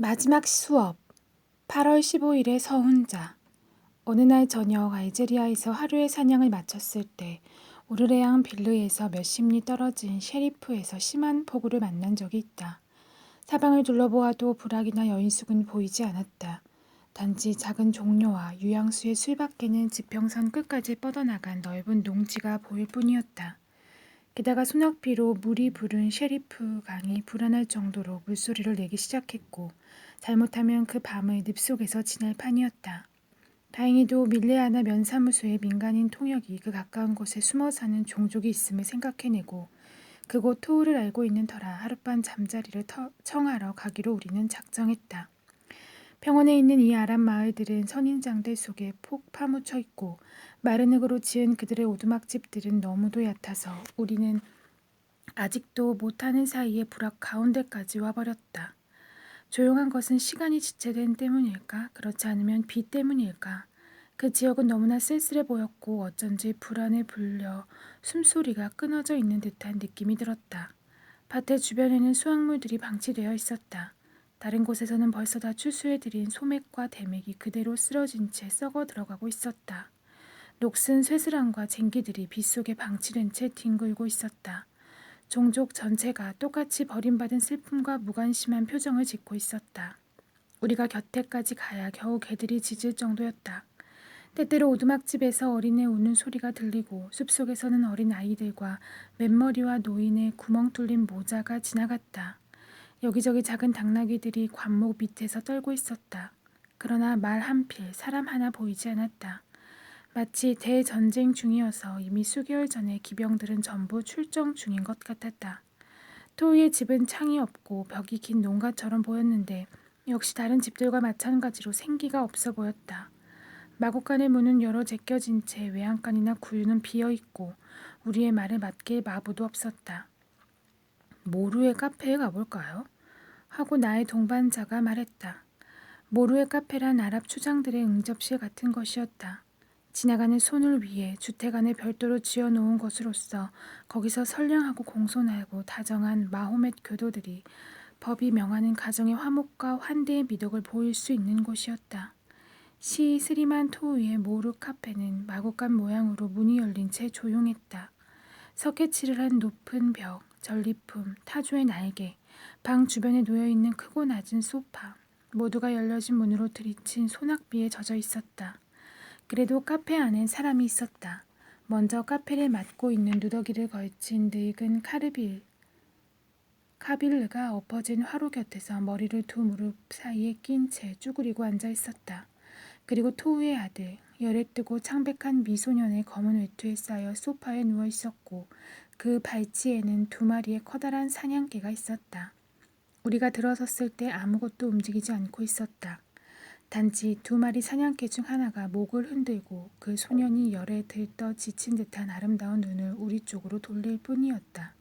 마지막 수업 8월 15일에 서훈자. 어느 날 저녁 알제리아에서 하루의 사냥을 마쳤을 때 오르레앙 빌르에서 몇십 리 떨어진 셰리프에서 심한 폭우를 만난 적이 있다. 사방을 둘러보아도 부락이나 여인숙은 보이지 않았다. 단지 작은 종려와 유양수의 술밖에는 지평선 끝까지 뻗어나간 넓은 농지가 보일 뿐이었다. 게다가 소낙비로 물이 부른 셰리프 강이 불안할 정도로 물소리를 내기 시작했고 잘못하면 그 밤을 늪속에서 지날 판이었다. 다행히도 밀레아나 면사무소의 민간인 통역이 그 가까운 곳에 숨어 사는 종족이 있음을 생각해내고 그곳 토우를 알고 있는 터라 하룻밤 잠자리를 청하러 가기로 우리는 작정했다. 평원에 있는 이 아랍 마을들은 선인장들 속에 폭 파묻혀 있고 마른 흙으로 지은 그들의 오두막집들은 너무도 얕아서 우리는 아직도 못하는 사이에 불악 가운데까지 와버렸다. 조용한 것은 시간이 지체된 때문일까? 그렇지 않으면 비 때문일까? 그 지역은 너무나 쓸쓸해 보였고 어쩐지 불안에 불려 숨소리가 끊어져 있는 듯한 느낌이 들었다. 밭의 주변에는 수확물들이 방치되어 있었다. 다른 곳에서는 벌써 다 추수해들인 소맥과 대맥이 그대로 쓰러진 채 썩어 들어가고 있었다. 녹슨 쇠스랑과 쟁기들이 빗속에 방치된 채 뒹굴고 있었다. 종족 전체가 똑같이 버림받은 슬픔과 무관심한 표정을 짓고 있었다. 우리가 곁에까지 가야 겨우 개들이 짖을 정도였다. 때때로 오두막집에서 어린애 우는 소리가 들리고 숲속에서는 어린 아이들과 맨머리와 노인의 구멍 뚫린 모자가 지나갔다. 여기저기 작은 당나귀들이 관목 밑에서 떨고 있었다. 그러나 말 한필, 사람 하나 보이지 않았다. 마치 대전쟁 중이어서 이미 수개월 전에 기병들은 전부 출정 중인 것 같았다. 토우의 집은 창이 없고 벽이 긴 농가처럼 보였는데 역시 다른 집들과 마찬가지로 생기가 없어 보였다. 마구간의 문은 열어 제껴진 채 외양간이나 구유는 비어있고 우리의 말을 맡길 마부도 없었다. 모루의 카페에 가볼까요? 하고 나의 동반자가 말했다. 모루의 카페란 아랍 추장들의 응접실 같은 것이었다. 지나가는 손을 위해 주택 안에 별도로 지어놓은 것으로서 거기서 선량하고 공손하고 다정한 마호멧 교도들이 법이 명하는 가정의 화목과 환대의 미덕을 보일 수 있는 곳이었다. 시 스리만 토우의 모루 카페는 마구간 모양으로 문이 열린 채 조용했다. 석회칠을 한 높은 벽, 전리품, 타조의 날개, 방 주변에 놓여있는 크고 낮은 소파, 모두가 열려진 문으로 들이친 소낙비에 젖어 있었다. 그래도 카페 안엔 사람이 있었다. 먼저 카페를 맡고 있는 누더기를 걸친 늙은 카빌르가 엎어진 화로 곁에서 머리를 두 무릎 사이에 낀 채 쭈그리고 앉아 있었다. 그리고 토우의 아들, 열에 뜨고 창백한 미소년의 검은 외투에 쌓여 소파에 누워 있었고 그 발치에는 두 마리의 커다란 사냥개가 있었다. 우리가 들어섰을 때 아무것도 움직이지 않고 있었다. 단지 두 마리 사냥개 중 하나가 목을 흔들고 그 소년이 열에 들떠 지친 듯한 아름다운 눈을 우리 쪽으로 돌릴 뿐이었다.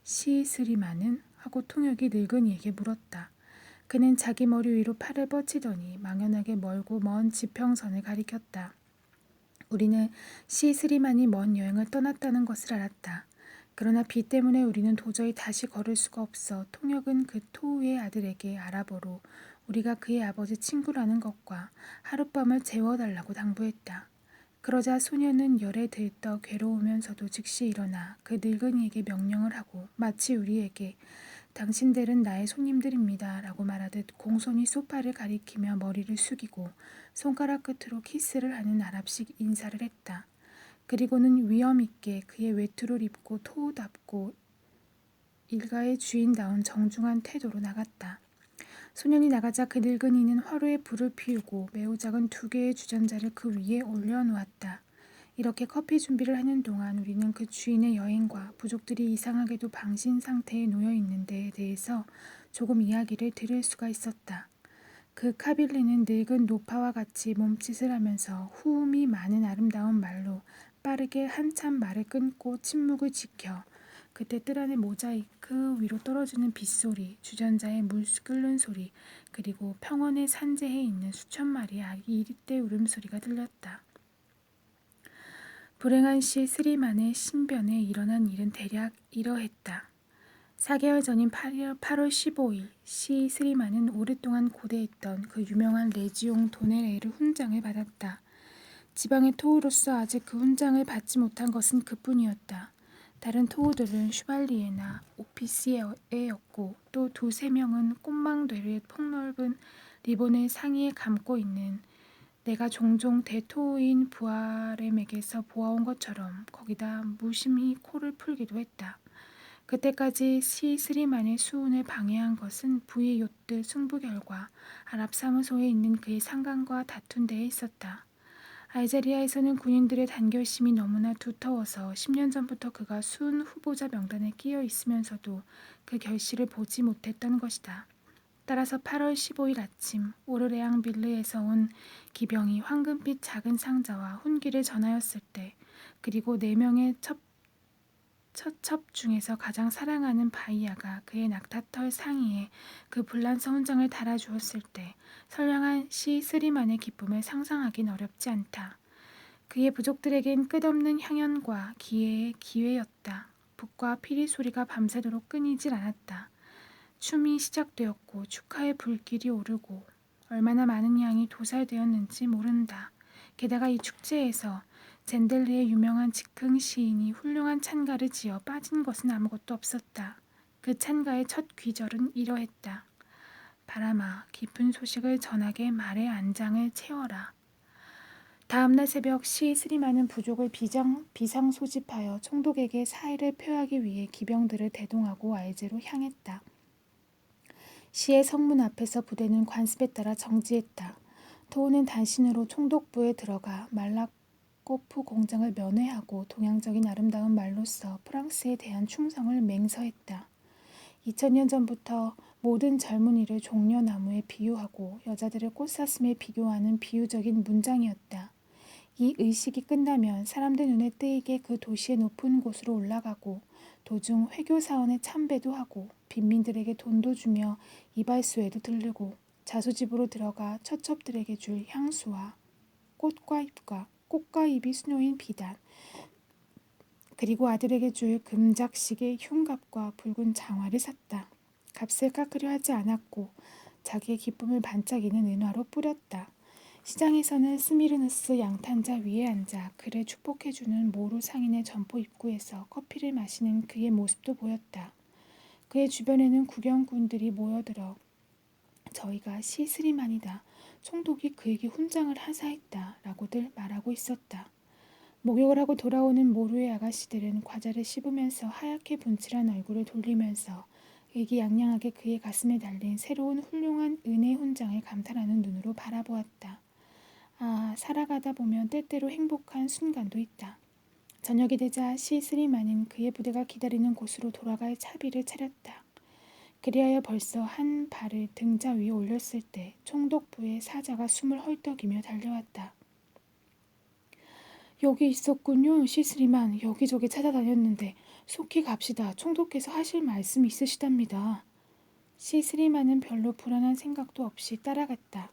시스리마는? 하고 통역이 늙은이에게 물었다. 그는 자기 머리 위로 팔을 뻗치더니 막연하게 멀고 먼 지평선을 가리켰다. 우리는 시스리만이 먼 여행을 떠났다는 것을 알았다. 그러나 비 때문에 우리는 도저히 다시 걸을 수가 없어 통역은 그 토우의 아들에게 아랍어로 우리가 그의 아버지 친구라는 것과 하룻밤을 재워달라고 당부했다. 그러자 소녀는 열에 들떠 괴로우면서도 즉시 일어나 그 늙은이에게 명령을 하고 마치 우리에게 당신들은 나의 손님들입니다 라고 말하듯 공손히 소파를 가리키며 머리를 숙이고 손가락 끝으로 키스를 하는 아랍식 인사를 했다. 그리고는 위엄있게 그의 외투를 입고 토우답고 일가의 주인다운 정중한 태도로 나갔다. 소년이 나가자 그 늙은이는 화로에 불을 피우고 매우 작은 두 개의 주전자를 그 위에 올려놓았다. 이렇게 커피 준비를 하는 동안 우리는 그 주인의 여행과 부족들이 이상하게도 방신 상태에 놓여 있는 데에 대해서 조금 이야기를 들을 수가 있었다. 그 카빌리는 늙은 노파와 같이 몸짓을 하면서 후음이 많은 아름다운 말로 빠르게 한참 말을 끊고 침묵을 지켜 그때 뜰 안의 모자이크 위로 떨어지는 빗소리, 주전자의 물 끓는 소리, 그리고 평원의 산재해 있는 수천 마리의 아기 이리떼 울음소리가 들렸다. 불행한 시 스리만의 신변에 일어난 일은 대략 이러했다. 4개월 전인 8월 15일, 시 스리만은 오랫동안 고대했던 그 유명한 레지옹 도네레르 훈장을 받았다. 지방의 토우로서 아직 그 훈장을 받지 못한 것은 그뿐이었다. 다른 토우들은 슈발리에나 오피시에였고 또 두세 명은 꽃망되를 폭넓은 리본을 상의에 감고 있는 내가 종종 대토우인 부아렘에게서 보아온 것처럼 거기다 무심히 코를 풀기도 했다. 그때까지 시 스리만의 수운을 방해한 것은 부의 요트 승부 결과 아랍 사무소에 있는 그의 상관과 다툰 데에 있었다. 알제리아에서는 군인들의 단결심이 너무나 두터워서 10년 전부터 그가 수운 후보자 명단에 끼어 있으면서도 그 결실을 보지 못했던 것이다. 따라서 8월 15일 아침 오르레앙 빌르에서 온 기병이 황금빛 작은 상자와 훈기를 전하였을 때, 그리고 4명의 처첩 중에서 가장 사랑하는 바이아가 그의 낙타털 상의에 그 불란서 훈장을 달아주었을 때 선량한 시 스리만의 기쁨을 상상하긴 어렵지 않다. 그의 부족들에겐 끝없는 향연과 기회의 기회였다. 북과 피리 소리가 밤새도록 끊이질 않았다. 춤이 시작되었고 축하의 불길이 오르고 얼마나 많은 양이 도살되었는지 모른다. 게다가 이 축제에서 젠델리의 유명한 즉흥 시인이 훌륭한 찬가를 지어 빠진 것은 아무것도 없었다. 그 찬가의 첫 귀절은 이러했다. 바람아, 깊은 소식을 전하게 말의 안장을 채워라. 다음날 새벽 시 스리만은 부족을 비상 소집하여 총독에게 사의를 표하기 위해 기병들을 대동하고 알제로 향했다. 시의 성문 앞에서 부대는 관습에 따라 정지했다. 토우는 단신으로 총독부에 들어가 말라코프 공장을 면회하고 동양적인 아름다운 말로써 프랑스에 대한 충성을 맹서했다. 2000년 전부터 모든 젊은이를 종려나무에 비유하고 여자들을 꽃사슴에 비교하는 비유적인 문장이었다. 이 의식이 끝나면 사람들 눈에 띄게 그 도시의 높은 곳으로 올라가고 도중 회교사원에 참배도 하고 빈민들에게 돈도 주며 이발소에도 들르고 자수집으로 들어가 처첩들에게 줄 향수와 꽃과 잎이 수놓인 비단, 그리고 아들에게 줄 금작식의 흉갑과 붉은 장화를 샀다. 값을 깎으려 하지 않았고 자기의 기쁨을 반짝이는 은화로 뿌렸다. 시장에서는 스미르누스 양탄자 위에 앉아 그를 축복해주는 모루 상인의 점포 입구에서 커피를 마시는 그의 모습도 보였다. 그의 주변에는 구경꾼들이 모여들어 저희가 시스리만이다. 총독이 그에게 훈장을 하사했다. 라고들 말하고 있었다. 목욕을 하고 돌아오는 모루의 아가씨들은 과자를 씹으면서 하얗게 분칠한 얼굴을 돌리면서 의기양양하게 그의 가슴에 달린 새로운 훌륭한 은혜 훈장을 감탄하는 눈으로 바라보았다. 아, 살아가다 보면 때때로 행복한 순간도 있다. 저녁이 되자 시스리만은 그의 부대가 기다리는 곳으로 돌아갈 차비를 차렸다. 그리하여 벌써 한 발을 등자 위에 올렸을 때 총독부의 사자가 숨을 헐떡이며 달려왔다. 여기 있었군요. 시스리만. 여기저기 찾아다녔는데 속히 갑시다. 총독께서 하실 말씀이 있으시답니다. 시스리만은 별로 불안한 생각도 없이 따라갔다.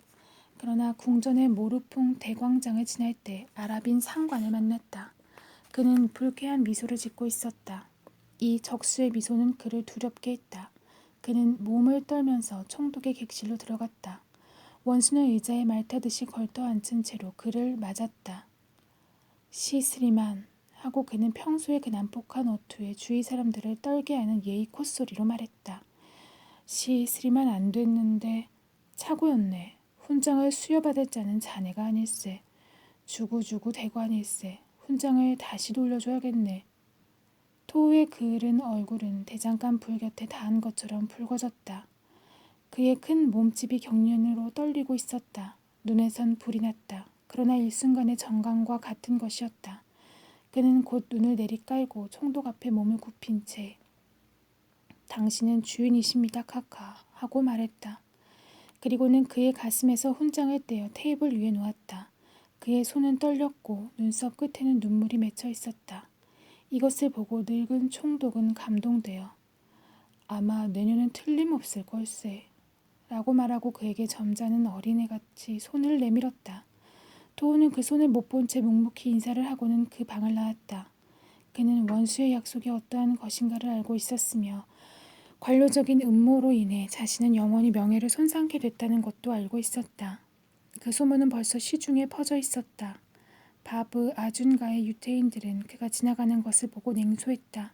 그러나 궁전의 모루풍 대광장을 지날 때 아랍인 상관을 만났다. 그는 불쾌한 미소를 짓고 있었다. 이 적수의 미소는 그를 두렵게 했다. 그는 몸을 떨면서 총독의 객실로 들어갔다. 원수는 의자에 말타듯이 걸터 앉은 채로 그를 맞았다. 시스리만 하고 그는 평소에 그 난폭한 어투에 주위 사람들을 떨게 하는 예의 콧소리로 말했다. 시스리만 안 됐는데 착오였네. 훈장을 수여받을 자는 자네가 아닐세. 주구주구 대관일세. 훈장을 다시 돌려줘야겠네. 토우의 그을은 얼굴은 대장간 불 곁에 닿은 것처럼 붉어졌다. 그의 큰 몸집이 경련으로 떨리고 있었다. 눈에선 불이 났다. 그러나 일순간의 정감과 같은 것이었다. 그는 곧 눈을 내리깔고 총독 앞에 몸을 굽힌 채 당신은 주인이십니다 카카 하고 말했다. 그리고는 그의 가슴에서 훈장을 떼어 테이블 위에 놓았다. 그의 손은 떨렸고 눈썹 끝에는 눈물이 맺혀 있었다. 이것을 보고 늙은 총독은 감동되어 아마 내년은 틀림없을 걸세 라고 말하고 그에게 점잖은 어린애같이 손을 내밀었다. 토우는 그 손을 못 본 채 묵묵히 인사를 하고는 그 방을 나왔다. 그는 원수의 약속이 어떠한 것인가를 알고 있었으며 관료적인 음모로 인해 자신은 영원히 명예를 손상케 됐다는 것도 알고 있었다. 그 소문은 벌써 시중에 퍼져 있었다. 바브 아준가의 유태인들은 그가 지나가는 것을 보고 냉소했다.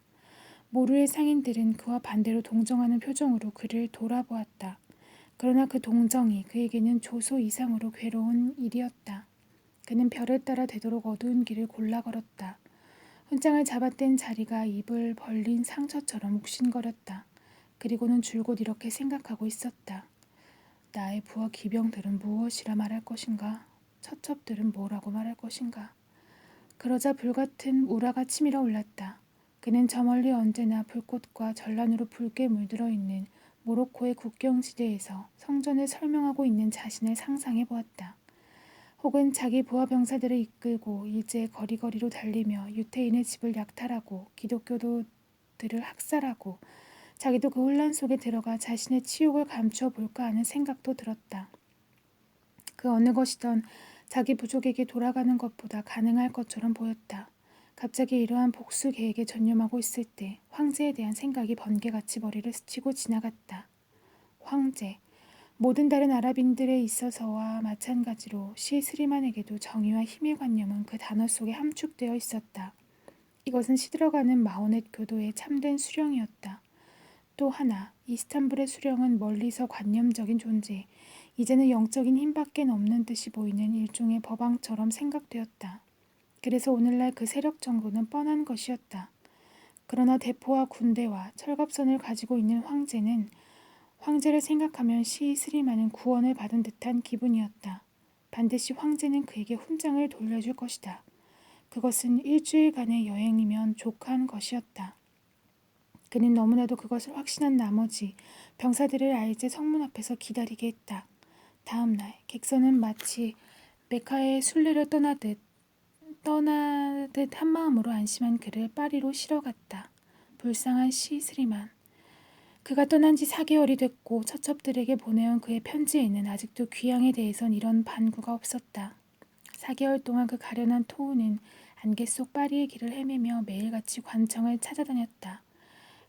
모르의 상인들은 그와 반대로 동정하는 표정으로 그를 돌아보았다. 그러나 그 동정이 그에게는 조소 이상으로 괴로운 일이었다. 그는 별을 따라 되도록 어두운 길을 골라 걸었다. 훈장을 잡아뗀 자리가 입을 벌린 상처처럼 욱신거렸다. 그리고는 줄곧 이렇게 생각하고 있었다. 나의 부하 기병들은 무엇이라 말할 것인가? 첩첩들은 뭐라고 말할 것인가? 그러자 불같은 우라가 치밀어 올랐다. 그는 저 멀리 언제나 불꽃과 전란으로 붉게 물들어 있는 모로코의 국경지대에서 성전을 설명하고 있는 자신을 상상해 보았다. 혹은 자기 부하 병사들을 이끌고 일제의 거리거리로 달리며 유태인의 집을 약탈하고 기독교도들을 학살하고 자기도 그 혼란 속에 들어가 자신의 치욕을 감추어 볼까 하는 생각도 들었다. 그 어느 것이던 자기 부족에게 돌아가는 것보다 가능할 것처럼 보였다. 갑자기 이러한 복수 계획에 전념하고 있을 때 황제에 대한 생각이 번개같이 머리를 스치고 지나갔다. 황제. 모든 다른 아랍인들에 있어서와 마찬가지로 시스리만에게도 정의와 힘의 관념은 그 단어 속에 함축되어 있었다. 이것은 시들어가는 마호넷 교도의 참된 수령이었다. 또 하나, 이스탄불의 수령은 멀리서 관념적인 존재, 이제는 영적인 힘밖엔 없는 듯이 보이는 일종의 법왕처럼 생각되었다. 그래서 오늘날 그 세력 정도는 뻔한 것이었다. 그러나 대포와 군대와 철갑선을 가지고 있는 황제를 생각하면 시스리만은 구원을 받은 듯한 기분이었다. 반드시 황제는 그에게 훈장을 돌려줄 것이다. 그것은 일주일간의 여행이면 족한 것이었다. 그는 너무나도 그것을 확신한 나머지 병사들을 알제 성문 앞에서 기다리게 했다. 다음 날 객선은 마치 메카의 순례를 떠나듯 한 마음으로 안심한 그를 파리로 실어갔다. 불쌍한 시스리만. 그가 떠난 지 4개월이 됐고 처첩들에게 보내온 그의 편지에는 아직도 귀향에 대해선 이런 반구가 없었다. 4개월 동안 그 가련한 토우는 안개 속 파리의 길을 헤매며 매일같이 관청을 찾아다녔다.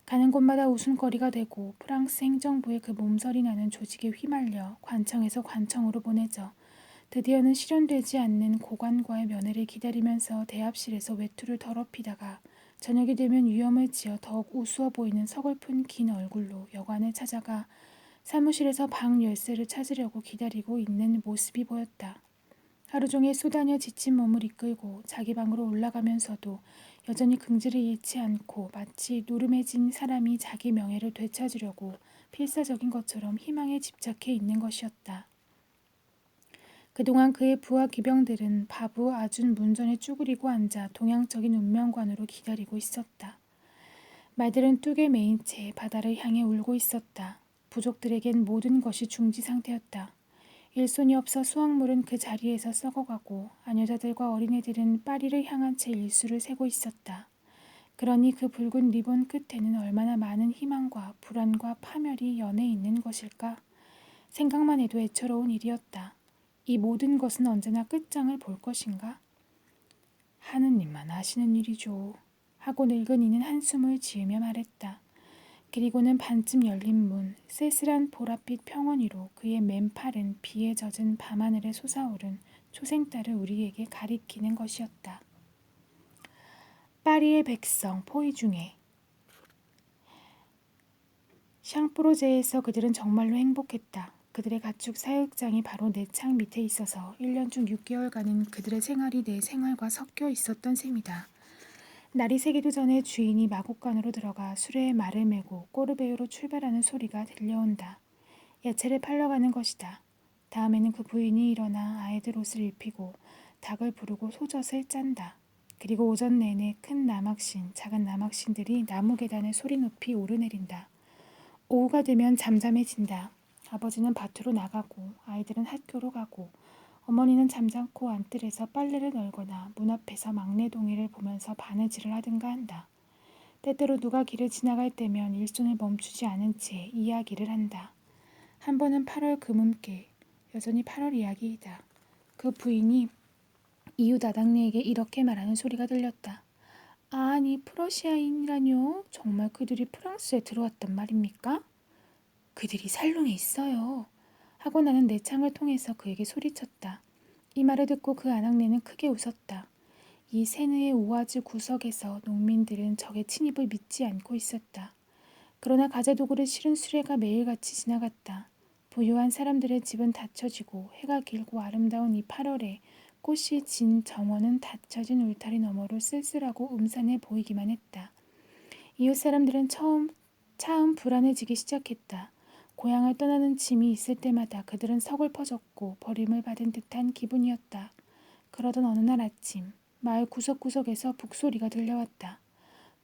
가는 곳마다 웃음거리가 되고 프랑스 행정부의 그 몸서리 나는 조직에 휘말려 관청에서 관청으로 보내져 드디어는 실현되지 않는 고관과의 면회를 기다리면서 대합실에서 외투를 더럽히다가 저녁이 되면 위험을 지어 더욱 우스워 보이는 서글픈 긴 얼굴로 여관을 찾아가 사무실에서 방 열쇠를 찾으려고 기다리고 있는 모습이 보였다. 하루 종일 쏘다녀 지친 몸을 이끌고 자기 방으로 올라가면서도 여전히 긍지를 잃지 않고 마치 노름해진 사람이 자기 명예를 되찾으려고 필사적인 것처럼 희망에 집착해 있는 것이었다. 그동안 그의 부하 기병들은 바부 아준 문전에 쭈그리고 앉아 동양적인 운명관으로 기다리고 있었다. 말들은 뚝에 메인 채 바다를 향해 울고 있었다. 부족들에겐 모든 것이 중지 상태였다. 일손이 없어 수확물은 그 자리에서 썩어가고 아녀자들과 어린애들은 파리를 향한 채 일수를 세고 있었다. 그러니 그 붉은 리본 끝에는 얼마나 많은 희망과 불안과 파멸이 연해 있는 것일까? 생각만 해도 애처로운 일이었다. 이 모든 것은 언제나 끝장을 볼 것인가? 하느님만 아시는 일이죠. 하고 늙은 이는 한숨을 지으며 말했다. 그리고는 반쯤 열린 문, 쓸쓸한 보랏빛 평원 위로 그의 맨팔은 비에 젖은 밤하늘에 솟아오른 초생딸을 우리에게 가리키는 것이었다. 파리의 백성 포위 중에 샹프로제에서 그들은 정말로 행복했다. 그들의 가축 사육장이 바로 내 창 밑에 있어서 1년 중 6개월간은 그들의 생활이 내 생활과 섞여 있었던 셈이다. 날이 새기도 전에 주인이 마곡간으로 들어가 수레에 말을 메고 꼬르베요로 출발하는 소리가 들려온다. 야채를 팔러 가는 것이다. 다음에는 그 부인이 일어나 아이들 옷을 입히고 닭을 부르고 소젖을 짠다. 그리고 오전 내내 큰 나막신, 작은 나막신들이 나무 계단을 소리 높이 오르내린다. 오후가 되면 잠잠해진다. 아버지는 밭으로 나가고 아이들은 학교로 가고 어머니는 잠잠코 안뜰에서 빨래를 널거나 문 앞에서 막내 동이를 보면서 바느질을 하든가 한다. 때때로 누가 길을 지나갈 때면 일손을 멈추지 않은 채 이야기를 한다. 한 번은 8월 금음께, 여전히 8월 이야기이다. 그 부인이 이웃 아당네에게 이렇게 말하는 소리가 들렸다. 아니, 프러시아인이라뇨? 정말 그들이 프랑스에 들어왔단 말입니까? 그들이 살롱에 있어요. 하고 나는 내 창을 통해서 그에게 소리쳤다. 이 말을 듣고 그 아낙네는 크게 웃었다. 이 세느의 오아즈 구석에서 농민들은 적의 침입을 믿지 않고 있었다. 그러나 가재도구를 실은 수레가 매일같이 지나갔다. 부유한 사람들의 집은 닫혀지고 해가 길고 아름다운 이 8월에 꽃이 진 정원은 닫혀진 울타리 너머로 쓸쓸하고 음산해 보이기만 했다. 이웃 사람들은 차츰 불안해지기 시작했다. 고향을 떠나는 짐이 있을 때마다 그들은 서글퍼졌고 버림을 받은 듯한 기분이었다. 그러던 어느 날 아침, 마을 구석구석에서 북소리가 들려왔다.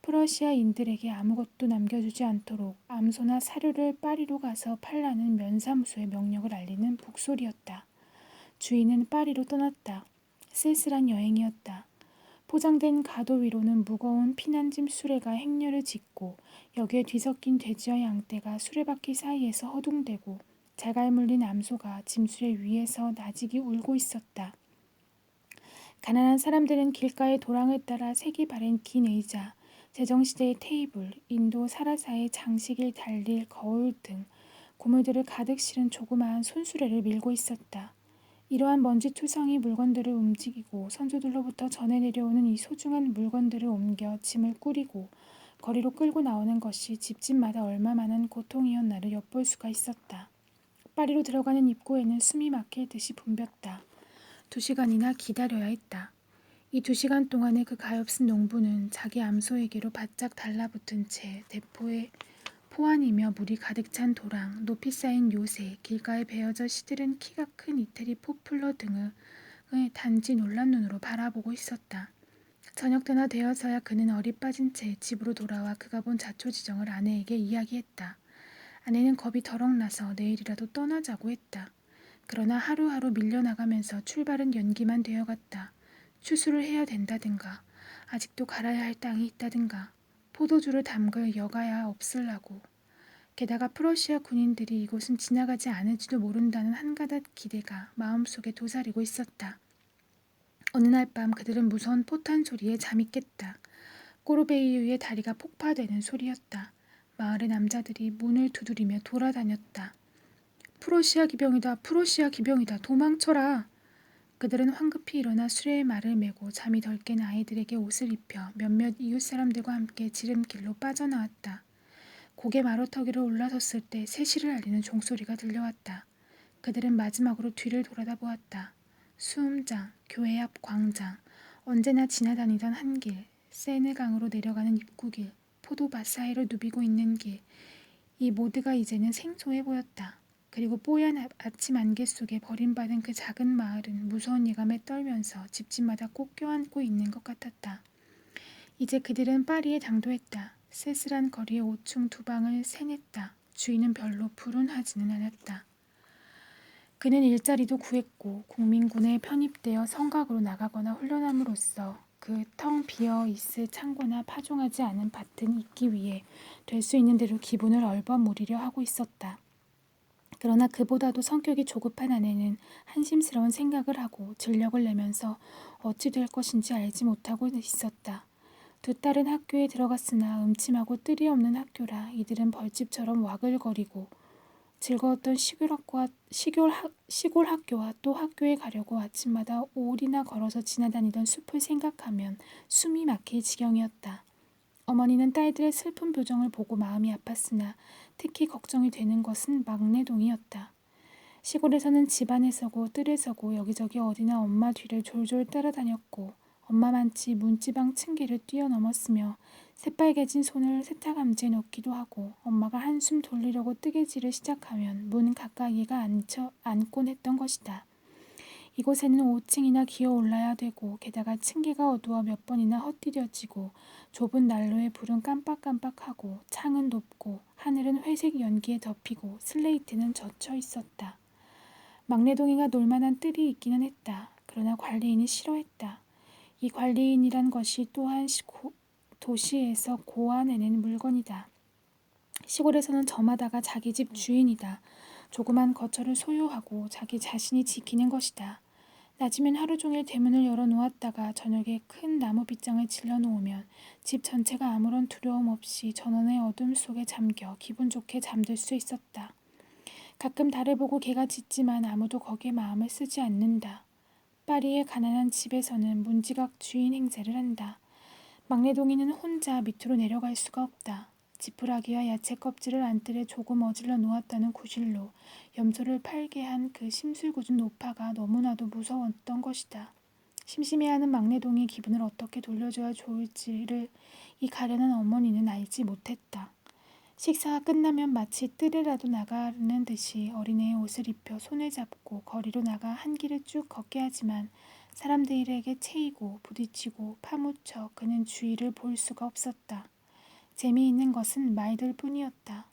프러시아인들에게 아무것도 남겨주지 않도록 암소나 사료를 파리로 가서 팔라는 면사무소의 명령을 알리는 북소리였다. 주인은 파리로 떠났다. 쓸쓸한 여행이었다. 포장된 가도 위로는 무거운 피난짐 수레가 행렬을 짓고 여기에 뒤섞인 돼지와 양떼가 수레바퀴 사이에서 허둥대고 자갈 물린 암소가 짐수레 위에서 나직이 울고 있었다. 가난한 사람들은 길가의 도랑을 따라 색이 바랜 긴 의자, 제정시대의 테이블, 인도 사라사의 장식일 달릴 거울 등 고물들을 가득 실은 조그마한 손수레를 밀고 있었다. 이러한 먼지투성이 물건들을 움직이고 선조들로부터 전해 내려오는 이 소중한 물건들을 옮겨 짐을 꾸리고 거리로 끌고 나오는 것이 집집마다 얼마만한 고통이었나를 엿볼 수가 있었다. 파리로 들어가는 입구에는 숨이 막힐 듯이 붐볐다. 2시간이나 기다려야 했다. 이 2시간 동안에 그 가엾은 농부는 자기 암소에게로 바짝 달라붙은 채 대포에 포안이며 물이 가득 찬 도랑, 높이 쌓인 요새, 길가에 베어져 시들은 키가 큰 이태리 포플러 등을 단지 놀란 눈으로 바라보고 있었다. 저녁 때나 되어서야 그는 어리 빠진 채 집으로 돌아와 그가 본 자초지정을 아내에게 이야기했다. 아내는 겁이 더럭 나서 내일이라도 떠나자고 했다. 그러나 하루하루 밀려나가면서 출발은 연기만 되어갔다. 추수를 해야 된다든가, 아직도 갈아야 할 땅이 있다든가, 포도주를 담글 여가야 없을라고. 게다가 프러시아 군인들이 이곳은 지나가지 않을지도 모른다는 한가닥 기대가 마음속에 도사리고 있었다. 어느 날 밤 그들은 무서운 포탄 소리에 잠이 깼다. 꼬르베이유의 다리가 폭파되는 소리였다. 마을의 남자들이 문을 두드리며 돌아다녔다. 프로시아 기병이다. 프로시아 기병이다. 도망쳐라. 그들은 황급히 일어나 수레에 말을 메고 잠이 덜 깬 아이들에게 옷을 입혀 몇몇 이웃 사람들과 함께 지름길로 빠져나왔다. 고개 마루터기로 올라섰을 때 세시를 알리는 종소리가 들려왔다. 그들은 마지막으로 뒤를 돌아다 보았다. 수음장, 교회 앞 광장, 언제나 지나다니던 한 길, 세느강으로 내려가는 입구길, 포도밭 사이로 누비고 있는 길, 이 모두가 이제는 생소해 보였다. 그리고 뽀얀 아침 안개 속에 버림받은 그 작은 마을은 무서운 예감에 떨면서 집집마다 꼭 껴안고 있는 것 같았다. 이제 그들은 파리에 당도했다. 쓸쓸한 거리의 5층 2방을 생했다. 주인은 별로 불운하지는 않았다. 그는 일자리도 구했고 국민군에 편입되어 성곽으로 나가거나 훈련함으로써 그 텅 비어 있을 창고나 파종하지 않은 밭은 있기 위해 될 수 있는 대로 기분을 얼버무리려 하고 있었다. 그러나 그보다도 성격이 조급한 아내는 한심스러운 생각을 하고 진력을 내면서 어찌 될 것인지 알지 못하고 있었다. 두 딸은 학교에 들어갔으나 음침하고 뜰이 없는 학교라 이들은 벌집처럼 와글거리고 즐거웠던 시골 학교와 또 학교에 가려고 아침마다 5일이나 걸어서 지나다니던 숲을 생각하면 숨이 막힐 지경이었다. 어머니는 딸들의 슬픈 표정을 보고 마음이 아팠으나 특히 걱정이 되는 것은 막내동이었다. 시골에서는 집안에 서고 뜰에 서고 여기저기 어디나 엄마 뒤를 졸졸 따라다녔고 엄마만치 문지방 층계를 뛰어넘었으며 새빨개진 손을 세탁함지에 넣기도 하고 엄마가 한숨 돌리려고 뜨개질을 시작하면 문 가까이가 앉곤 했던 것이다. 이곳에는 5층이나 기어 올라야 되고 게다가 층계가 어두워 몇 번이나 헛디뎌지고 좁은 난로의 불은 깜빡깜빡하고 창은 높고 하늘은 회색 연기에 덮이고 슬레이트는 젖혀 있었다. 막내동이가 놀만한 뜰이 있기는 했다. 그러나 관리인이 싫어했다. 이 관리인이란 것이 또한 도시에서 고아내는 물건이다. 시골에서는 저마다가 자기 집 주인이다. 조그만 거처를 소유하고 자기 자신이 지키는 것이다. 낮이면 하루 종일 대문을 열어 놓았다가 저녁에 큰 나무 빗장을 질러 놓으면 집 전체가 아무런 두려움 없이 전원의 어둠 속에 잠겨 기분 좋게 잠들 수 있었다. 가끔 달을 보고 개가 짖지만 아무도 거기에 마음을 쓰지 않는다. 파리의 가난한 집에서는 문지각 주인 행세를 한다. 막내 동이는 혼자 밑으로 내려갈 수가 없다. 지푸라기와 야채 껍질을 안뜰에 조금 어질러 놓았다는 구실로 염소를 팔게 한 그 심술궂은 노파가 너무나도 무서웠던 것이다. 심심해하는 막내 동이 기분을 어떻게 돌려줘야 좋을지를 이 가련한 어머니는 알지 못했다. 식사가 끝나면 마치 뜰에라도 나가는 듯이 어린애의 옷을 입혀 손을 잡고 거리로 나가 한 길을 쭉 걷게 하지만 사람들에게 채이고 부딪히고 파묻혀 그는 주위를 볼 수가 없었다. 재미있는 것은 말들 뿐이었다.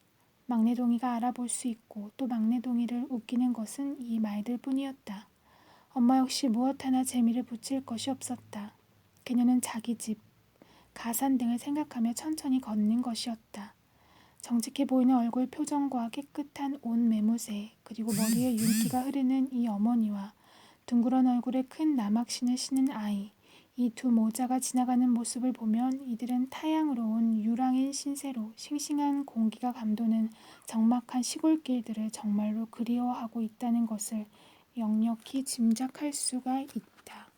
막내동이가 알아볼 수 있고 또 막내동이를 웃기는 것은 이 말들 뿐이었다. 엄마 역시 무엇 하나 재미를 붙일 것이 없었다. 그녀는 자기 집, 가산 등을 생각하며 천천히 걷는 것이었다. 정직해 보이는 얼굴 표정과 깨끗한 옷 매무새, 그리고 머리에 윤기가 흐르는 이 어머니와 둥그런 얼굴에 큰 나막신을 신은 아이, 이 두 모자가 지나가는 모습을 보면 이들은 타향으로 온 유랑인 신세로 싱싱한 공기가 감도는 적막한 시골길들을 정말로 그리워하고 있다는 것을 역력히 짐작할 수가 있다.